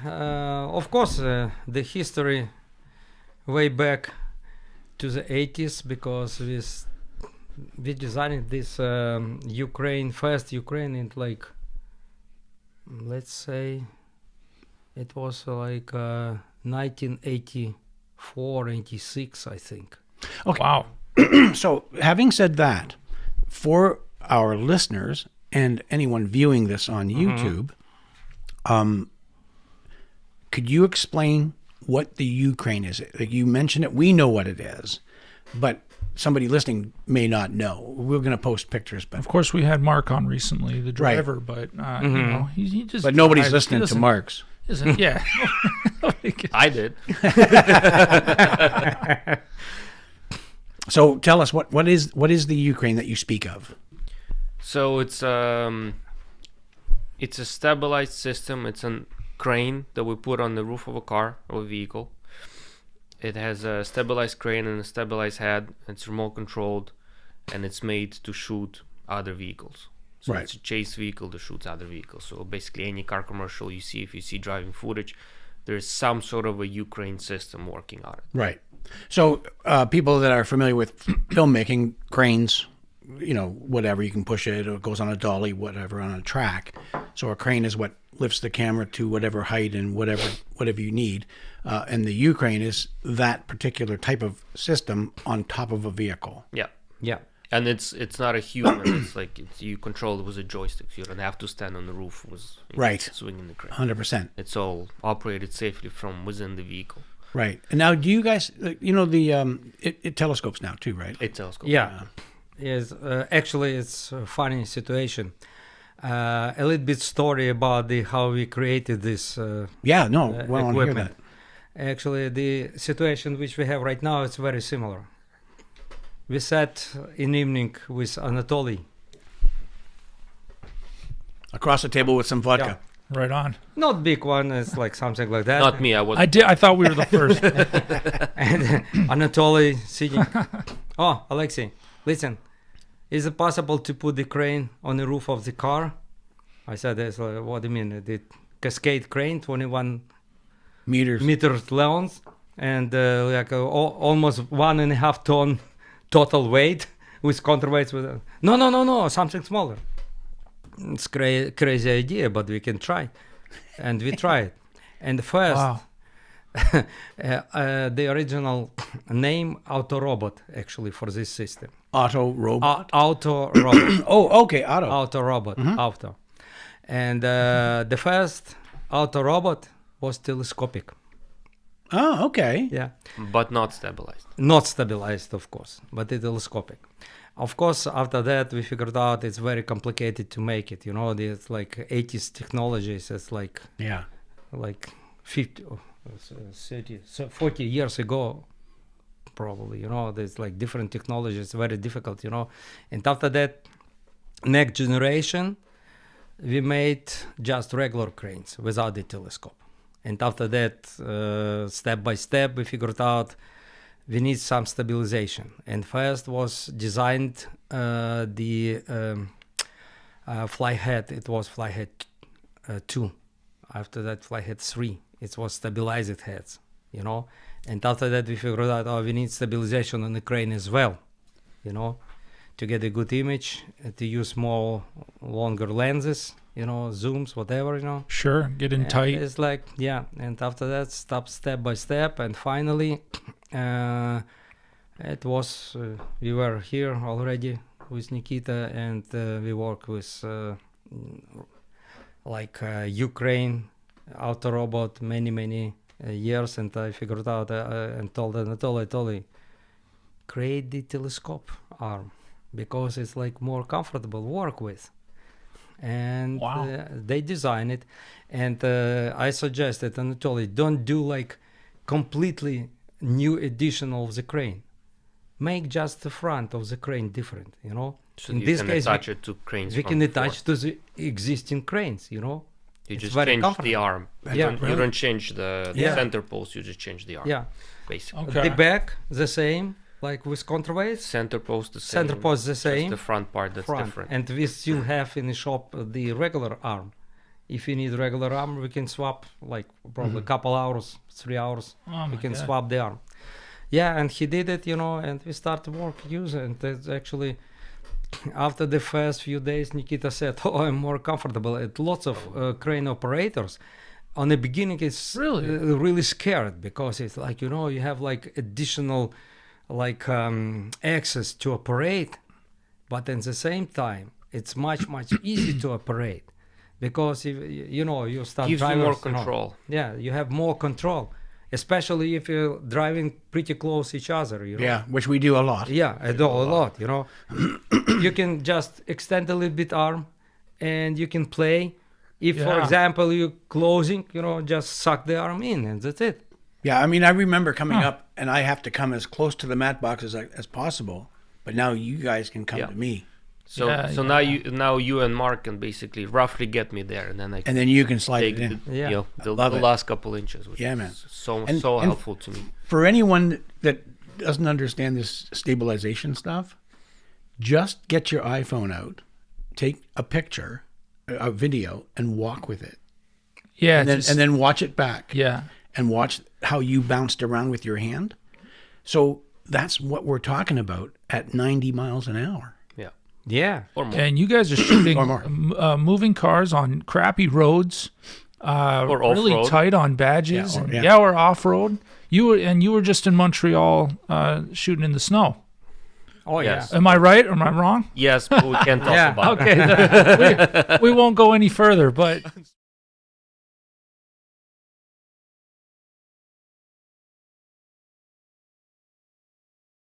of course, the history way back to the 80s, because we designed this Ukraine in like, let's say it was like 1984, 86, I think. Okay. Wow. So, having said that, for our listeners and anyone viewing this on YouTube, could you explain what the Ukraine is? Like you mentioned it, we know what it is, but somebody listening may not know. We're going to post pictures, but Of course, we had Mark on recently, the driver, but you know, he just. but nobody's drives. listening He to doesn't- Mark's. Isn't, yeah. I did. So tell us what is the Ukraine that you speak of? So it's a stabilized system. It's a crane that we put on the roof of a car or a vehicle. It has a stabilized crane and a stabilized head. It's remote controlled, and it's made to shoot other vehicles. So Right. it's a chase vehicle that shoots other vehicles. So basically, any car commercial you see, if you see driving footage, there's some sort of a Ukraine system working on it. Right. So people that are familiar with filmmaking, cranes, whatever, you can push it, or it goes on a dolly, whatever, on a track. So a crane is what lifts the camera to whatever height and whatever you need. And the Ukraine is that particular type of system on top of a vehicle. Yeah. Yeah. And it's not a human. It's like you control it with a joystick. So you don't have to stand on the roof with Right. swinging the crane. 100%. It's all operated safely from within the vehicle. Right. And now, do you guys, the it telescopes now too, right? It telescope. Yeah. Yes, actually, it's a funny situation. A little bit story about how we created this Yeah. No. Well, I want to hear equipment. that. Actually, the situation which we have right now is very similar. We sat in evening with Anatoly. Across the table with some vodka. Right on. Not big one, it's like something like that. Not me. I was. I thought we were the first. And Anatoly sitting. Oh, Oleksiy, listen. Is it possible to put the crane on the roof of the car? I said, what do you mean? The cascade crane, 21 Meters. meters long, and almost 1.5 ton total weight with counterweights. No, something smaller. It's crazy idea, but we can try. And we tried. And first, Wow. the original name Autorobot, actually, for this system. Auto robot. Autorobot. Oh, okay. Auto. Autorobot. Auto. And the first Autorobot was telescopic. Oh, okay. Yeah. but not stabilized. Not stabilized, of course, but it's telescopic. Of course, after that, we figured out it's very complicated to make it. It's like 80s technologies. It's like Yeah. 50, 30, 40 years ago, probably. There's like different technologies, very difficult. And after that, next generation, we made just regular cranes without the telescope. And after that, step by step, we figured out we need some stabilization. And first was designed the flyhead. It was flyhead 2. After that, flyhead 3. It was stabilized heads, And after that, we figured out, we need stabilization on the crane as well, to get a good image, to use more longer lenses, zooms, whatever, Sure. Get in And tight. It's like, and after that, step by step, and finally, it was, we were here already with Nikita, and we work with Ukraine Autorobot many years, and I figured out and told Anatoly, create the telescope arm, because it's like more comfortable work with. And Wow. They design it, and I suggested Anatoly, don't do like completely new edition of the crane, make just the front of the crane different, So In you this can case, attach it to cranes. we from can before. attach to the existing cranes, You It's just very change comfortable. the arm. Yeah. You don't change the Yeah. center post. You just change the arm. Yeah, Basically. Okay. the back the same, like with counterweights. Center post the same. Center post the just same. the front part that's Front. different. And we still have in the shop the regular arm, If you need regular arm, we can swap like probably a couple hours, 3 hours. Oh We my can God. swap the arm. Yeah, and he did it, and we started work using it. It's actually after the first few days, Nikita said, "Oh, I'm more comfortable." And lots of crane operators, on the beginning, it's Really? really scared because it's like you have like additional, like access to operate, but at the same time, it's much easy to operate because if you start Gives you driving, more control. yeah, you have more control, especially if you're driving pretty close each other. Yeah, which we do a lot. Yeah, I do a lot. You can just extend a little bit arm, and you can play. If, for Yeah. example, you're closing, just suck the arm in, and that's it. Yeah, I mean, I remember coming up, and I have to come as close to the mat box as possible. But now you guys can come Yeah. to me, So Yeah, so now you and Mark can basically roughly get me there, and then I can and then you can slide take it in. Yeah. the love it. last couple inches. Which Yeah, man. is so And- and- helpful to me. For anyone that doesn't understand this stabilization stuff, just get your iPhone out, take a picture, a video, and walk with it, Yeah. and then watch it back. yeah. And watch how you bounced around with your hand. So that's what we're talking about at 90 miles an hour. Yeah, Yeah. or more. And you guys are shooting Or more. moving cars on crappy roads, Or really off-road. tight on badges, Yeah, or- or off road. You were just in Montreal shooting in the snow. Oh, Yes. Am I right or am I wrong? Yes, but we can't talk Yeah, about it. Okay, we won't go any further, but